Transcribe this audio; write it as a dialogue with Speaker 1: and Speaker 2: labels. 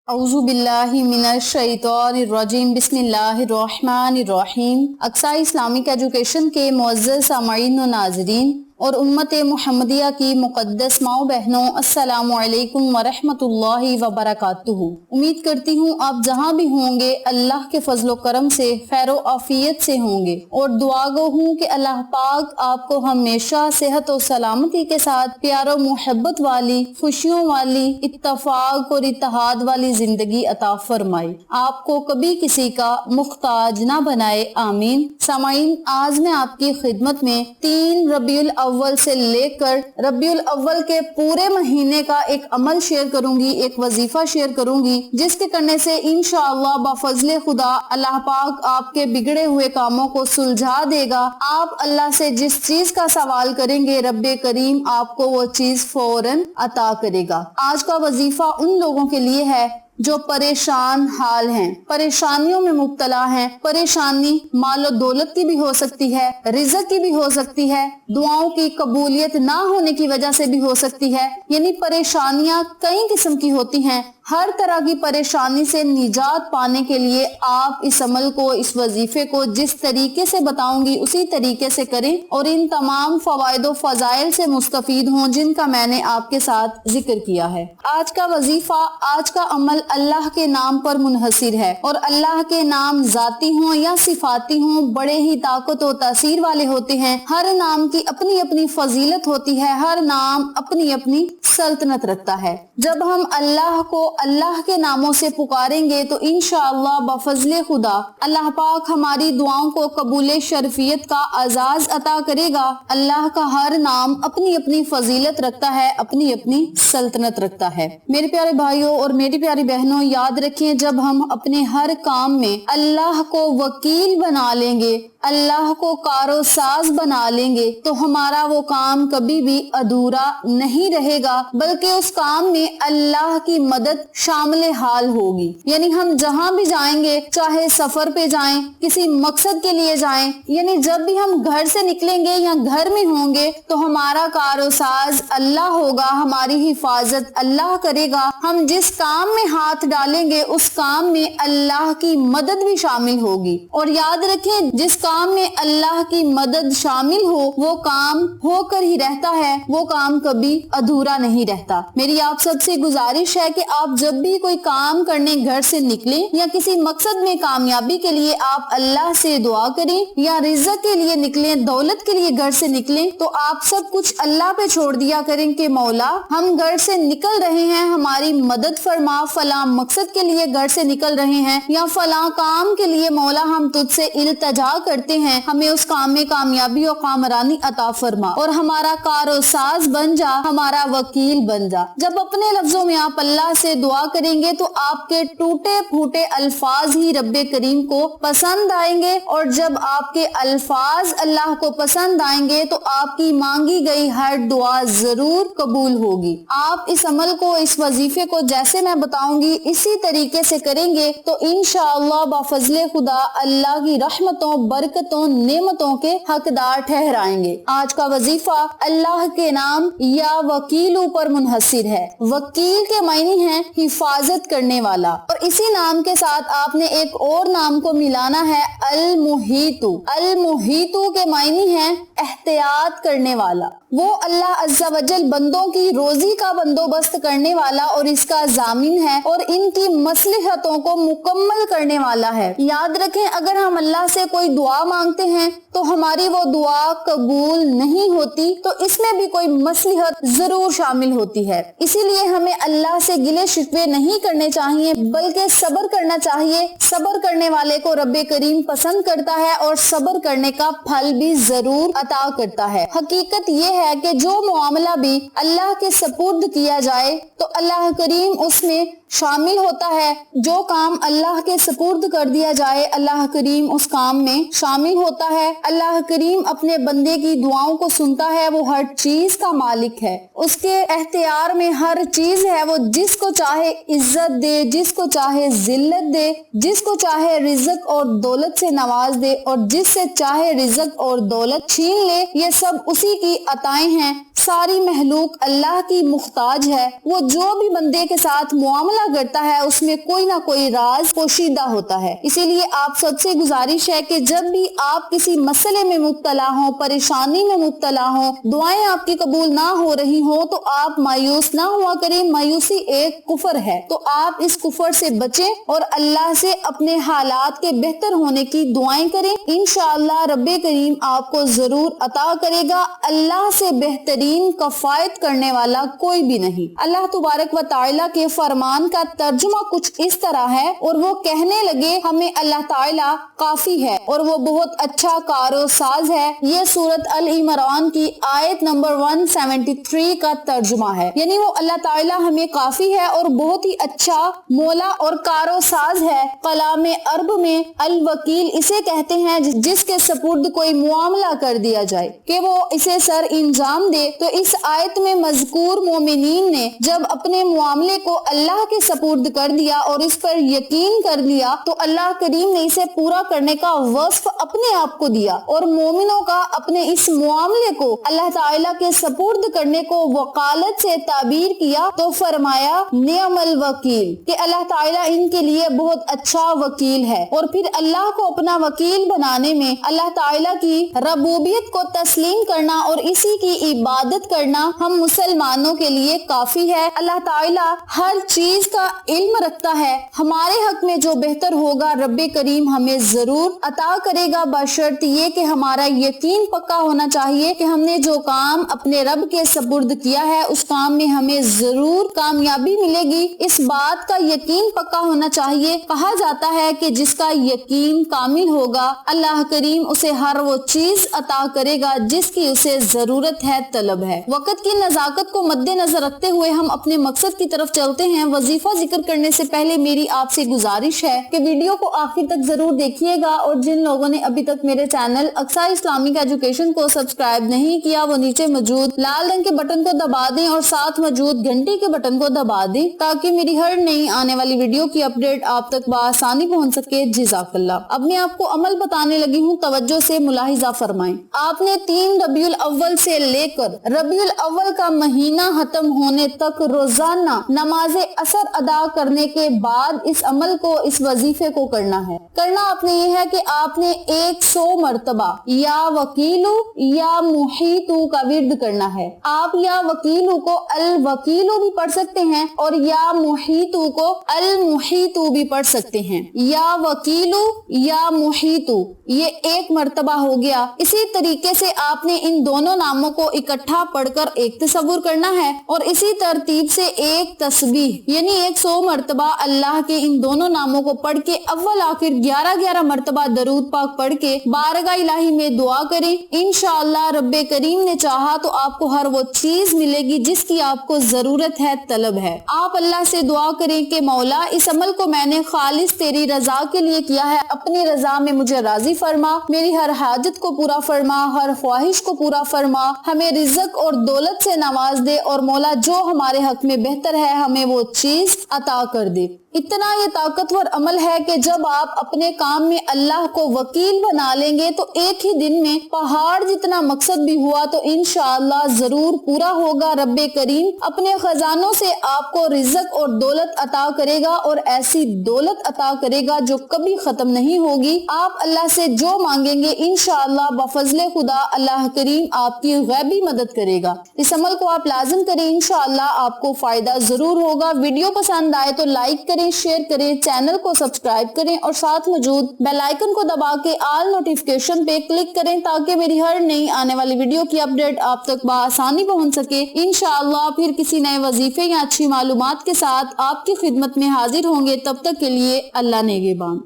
Speaker 1: औज़ु बिल्लाहि मिनश शैतानिर रजीम बिस्मिल्लाहिर रहमानिर रहीम। Aqsa Islamic education के मुअज़्ज़ज़ सामईन व नाज़रीन और उम्मत मुहम्मदिया की मुक़द्दस माओ बहनों, अस्सलामु अलैकुम व रहमतुल्लाहि व बरकातुहू। उम्मीद करती हूँ आप जहाँ भी होंगे अल्लाह के फजलो करम से खैर आफियत से होंगे और दुआ गो हूँ कि अल्लाह पाक आपको हमेशा सेहत और सलामती के साथ प्यार और मोहब्बत वाली, खुशियों वाली, इत्तफाक और इत्तेहाद वाली जिंदगी अता फरमाए, आपको कभी किसी का मुख्ताज ना बनाए, आमीन। सामाईन, आज मैं आपकी खिदमत में 3 रबीउल अव्वल से लेकर रबीउल अव्वल के पूरे महीने का एक अमल शेयर करूंगी, एक वजीफा शेयर करूंगी, जिसके करने से इंशाअल्लाह बफजले खुदा अल्लाह पाक आपके बिगड़े हुए कामों को सुलझा देगा। आप अल्लाह से जिस चीज का सवाल करेंगे रब्बे करीम आपको वो चीज फौरन अता करेगा। आज का वजीफा उन लोगों के लिए है जो परेशान हाल हैं, परेशानियों में मुब्तला हैं। परेशानी मालो दौलत की भी हो सकती है, रिज़्क की भी हो सकती है, दुआओं की कबूलियत ना होने की वजह से भी हो सकती है। यानी परेशानियां कई किस्म की होती हैं। हर तरह की परेशानी से निजात पाने के लिए आप इस अमल को, इस वजीफे को जिस तरीके से बताऊंगी उसी तरीके से करें और इन तमाम फवाइद व फजाइल से मुस्तफीद हों जिनका मैंने आपके साथ जिक्र किया है। आज का वजीफा, आज का अमल अल्लाह के नाम पर मुनहसिर है और अल्लाह के नाम जाती हों या सिफाती हों बड़े ही ताकत और तासीर वाले होते हैं। हर नाम की अपनी अपनी फजीलत होती है, हर नाम अपनी अपनी सल्तनत रखता है। जब हम अल्लाह को अल्लाह के नामों से पुकारेंगे तो इंशाअल्लाह बफजले खुदा अल्लाह पाक हमारी दुआओं को कबूले शर्फियत का आजाज अता करेगा। अल्लाह का हर नाम अपनी अपनी फजीलत रखता है, अपनी अपनी सल्तनत रखता है। मेरे प्यारे भाइयों और मेरी प्यारी बहनों, याद रखें जब हम अपने हर काम में अल्लाह को वकील बना लेंगे, अल्लाह को कारोसाज बना लेंगे तो हमारा वो काम कभी भी अधूरा नहीं रहेगा, बल्कि उस काम में अल्लाह की मदद शामिल हाल होगी। यानी हम जहाँ भी जाएंगे, चाहे सफर पे जाएं, किसी मकसद के लिए जाएं, यानी जब भी हम घर से निकलेंगे या घर में होंगे तो हमारा कारोसाज अल्लाह होगा, हमारी हिफाजत अल्लाह करेगा। हम जिस काम में हाथ डालेंगे उस काम में अल्लाह की मदद भी शामिल होगी। और याद रखें जिस काम में अल्लाह की मदद शामिल हो वो काम होकर ही रहता है, वो काम कभी अधूरा नहीं रहता। मेरी आप सबसे गुजारिश है कि आप जब भी कोई काम करने घर से निकलें या किसी मकसद में कामयाबी के लिए आप अल्लाह से दुआ करें, या रिज़्क के लिए निकलें, दौलत के लिए घर से निकलें तो आप सब कुछ अल्लाह पे छोड़ दिया करें कि मौला हम घर से निकल रहे हैं, हमारी मदद फरमा, फला मकसद के लिए घर से निकल रहे हैं या फला काम के लिए मौला हम तुझसे इल्तजा करते हैं, हमें उस काम में कामयाबी और कामरानी अता फरमा और हमारा कारोसाज बन जा, हमारा वकील बन जा। जब अपने लफ्जों में आप अल्लाह से दुआ करेंगे तो आपके टूटे फूटे अल्फाज ही रब्बे करीम को पसंद आएंगे और जब आपके अल्फाज अल्लाह को पसंद आएंगे तो आपकी मांगी गई हर दुआ जरूर कबूल होगी। आप इस अमल को, इस वजीफे को जैसे मैं बताऊंगी इसी तरीके से करेंगे तो इंशाअल्लाह बफजले खुदा अल्लाह की रहमतों, बरकतों, नेमतों के हकदार ठहराएंगे। आज का वजीफा अल्लाह के नाम या वकीलों पर मुनहसिर है। वकील के मायने हैं हिफाजत करने वाला और इसी नाम के साथ आपने एक और नाम को मिलाना है, अल मुहीतु। अल मुहीतु के मायने हैं एहतियात करने वाला। वो अल्लाह अज़्ज़ा वजल बंदों की रोजी का बंदोबस्त करने वाला और इसका जामिन है और इनकी मसलहतों को मुकम्मल करने वाला है। याद रखें अगर हम अल्लाह से कोई दुआ मांगते हैं तो हमारी वो दुआ कबूल नहीं होती तो इसमें भी कोई मसलहत जरूर शामिल होती है। इसीलिए हमें अल्लाह से गिले शिकवे नहीं करने चाहिए बल्कि सब्र करना चाहिए। सब्र करने वाले को रब्बे करीम पसंद करता है और सब्र करने का फल भी जरूर अता करता है। हकीकत ये है कि जो मामला भी अल्लाह के सपुर्द किया जाए तो अल्लाह करीम उसमें शामिल होता है। जो काम अल्लाह के सपुर्द कर दिया जाए अल्लाह करीम उस काम में शामिल होता है। अल्लाह करीम अपने बंदे की दुआओं को सुनता है, वो हर चीज का मालिक है, उसके एख्तियार में हर चीज है। वो जिसको चाहे इज्जत दे, जिसको चाहे जिल्लत दे, जिसको चाहे रिज़्क और दौलत से नवाज दे और जिससे चाहे रिज़्क और दौलत छीन ले। ये सब उसी की अताएं हैं। सारी महलूक अल्लाह की मुख्ताज है। वो जो भी बंदे के साथ मुआमला معاملہ کرتا ہے اس میں کوئی نہ کوئی راز پوشیدہ ہوتا ہے. اسی لیے آپ سب سے گزارش ہے کہ جب بھی آپ کسی مسئلے میں مبتلا ہوں، پریشانی میں مبتلا ہوں، دعائیں آپ کی قبول نہ ہو رہی ہوں، تو آپ مایوس نہ ہوا کریں. مایوسی ایک کفر ہے، تو آپ اس کفر سے بچیں اور اللہ سے اپنے حالات کے بہتر ہونے کی دعائیں کریں. انشاءاللہ رب کریم آپ کو ضرور عطا کرے گا. اللہ سے بہترین کفایت کرنے والا کوئی بھی نہیں. اللہ تبارک و تعالیٰ کے فرمان کا ترجمہ کچھ اس طرح ہے، اور وہ کہنے لگے ہمیں اللہ تعالیٰ کافی ہے اور وہ بہت اچھا کار و ساز ہے. یہ سورۃ ال عمران کی آیت نمبر 173 کا ترجمہ ہے. یعنی وہ اللہ تعالیٰ ہمیں کافی ہے اور بہت ہی اچھا مولا اور کار و ساز ہے. کلام عرب میں الوکیل اسے کہتے ہیں جس کے سپرد کوئی معاملہ کر دیا جائے کہ وہ اسے سر انجام دے. تو اس آیت میں مذکور مومنین نے جب اپنے معاملے کو اللہ کے سپرد کر دیا اور اس پر یقین کر لیا تو اللہ کریم نے اسے پورا کرنے کا وصف اپنے آپ کو دیا، اور مومنوں کا اپنے اس معاملے کو اللہ تعالیٰ کے سپرد کرنے کو وکالت سے تعبیر کیا تو فرمایا نعم الوکیل، کہ اللہ تعالیٰ ان کے لیے بہت اچھا وکیل ہے. اور پھر اللہ کو اپنا وکیل بنانے میں اللہ تعالیٰ کی ربوبیت کو تسلیم کرنا اور اسی کی عبادت کرنا ہم مسلمانوں کے لیے کافی ہے. اللہ تعالیٰ ہر چیز کا علم رکھتا ہے. ہمارے حق میں جو بہتر ہوگا رب کریم ہمیں ضرور عطا کرے گا، بشرط یہ کہ ہمارا یقین پکا ہونا چاہیے کہ ہم نے جو کام اپنے رب کے سپرد کیا ہے اس کام میں ہمیں ضرور کامیابی ملے گی. اس بات کا یقین پکا ہونا چاہیے. کہا جاتا ہے کہ جس کا یقین کامل ہوگا اللہ کریم اسے ہر وہ چیز عطا کرے گا جس کی اسے ضرورت ہے، طلب ہے. وقت کی نزاکت کو مد نظر رکھتے ہوئے ہم اپنے مقصد کی طرف چلتے ہیں. وظیفہ ذکر کرنے سے پہلے میری آپ سے گزارش ہے کہ ویڈیو کو آخر تک ضرور دیکھیے گا، اور جن لوگوں نے ابھی تک میرے چینل اقصی اسلامک ایجوکیشن کو سبسکرائب نہیں کیا وہ نیچے موجود لال رنگ کے بٹن کو دبا دیں اور ساتھ موجود گھنٹی کے بٹن کو دبا دیں تاکہ میری ہر نئی آنے والی ویڈیو کی اپڈیٹ آپ تک بآسانی پہنچ سکے. جزاک اللہ. اب میں آپ کو عمل بتانے لگی ہوں، توجہ سے ملاحظہ فرمائیں. آپ نے 3 ربیع الاول سے لے کر ربیع الاول کا مہینہ ختم ہونے تک روزانہ نماز عصر ادا کرنے کے بعد اس عمل کو، اس وظیفے کو کرنا ہے. کرنا آپ نے یہ ہے کہ آپ نے 100 مرتبہ یا وکیلو یا محیطو کا ورد کرنا ہے. آپ یا وکیلو کو الوکیلو بھی پڑھ سکتے ہیں اور یا محیطو کو المحیطو بھی پڑھ سکتے ہیں. یا وکیلو یا محیطو یہ 1 مرتبہ ہو گیا. اسی طریقے سے آپ نے ان دونوں ناموں کو اکٹھا پڑھ کر ایک تصور کرنا ہے اور اسی ترتیب سے ایک تسبیح یعنی 100 مرتبہ اللہ کے ان دونوں ناموں کو پڑھ کے اول آخر 11 مرتبہ درود پاک پڑھ کے بارگاہ الہی میں دعا کریں. انشاءاللہ رب کریم نے چاہا تو آپ کو ہر وہ چیز ملے گی جس کی آپ کو ضرورت ہے، طلب ہے. آپ اللہ سے دعا کریں کہ مولا اس عمل کو میں نے خالص تیری رضا کے لیے کیا ہے، اپنی رضا میں مجھے راضی فرما، میری ہر حاجت کو پورا فرما، ہر خواہش کو پورا فرما، ہمیں رزق اور دولت سے نواز دے، اور مولا جو ہمارے حق میں بہتر ہے ہمیں وہ چیز عطا کر دے. اتنا یہ طاقتور عمل ہے کہ جب آپ اپنے کام میں اللہ کو وکیل بنا لیں گے تو ایک ہی دن میں پہاڑ جتنا مقصد بھی ہوا تو انشاءاللہ ضرور پورا ہوگا. رب کریم اپنے خزانوں سے آپ کو رزق اور دولت عطا کرے گا، اور ایسی دولت عطا کرے گا جو کبھی ختم نہیں ہوگی. آپ اللہ سے جو مانگیں گے انشاءاللہ بفضل خدا اللہ کریم آپ کی غیبی مدد کرے گا. اس عمل کو آپ لازم کریں، انشاءاللہ آپ کو فائدہ ضرور ہوگا. ویڈیو پسند آئے تو لائک کریں، شیئر کریں، چینل کو سبسکرائب کریں اور ساتھ موجود بیل آئیکن کو دبا کے آل نوٹیفیکیشن پہ کلک کریں تاکہ میری ہر نئی آنے والی ویڈیو کی اپڈیٹ آپ تک بآسانی پہنچ سکے. انشاءاللہ پھر کسی نئے وظیفے یا اچھی معلومات کے ساتھ آپ کی خدمت میں حاضر ہوں گے. تب تک کے لیے اللہ نگہبان.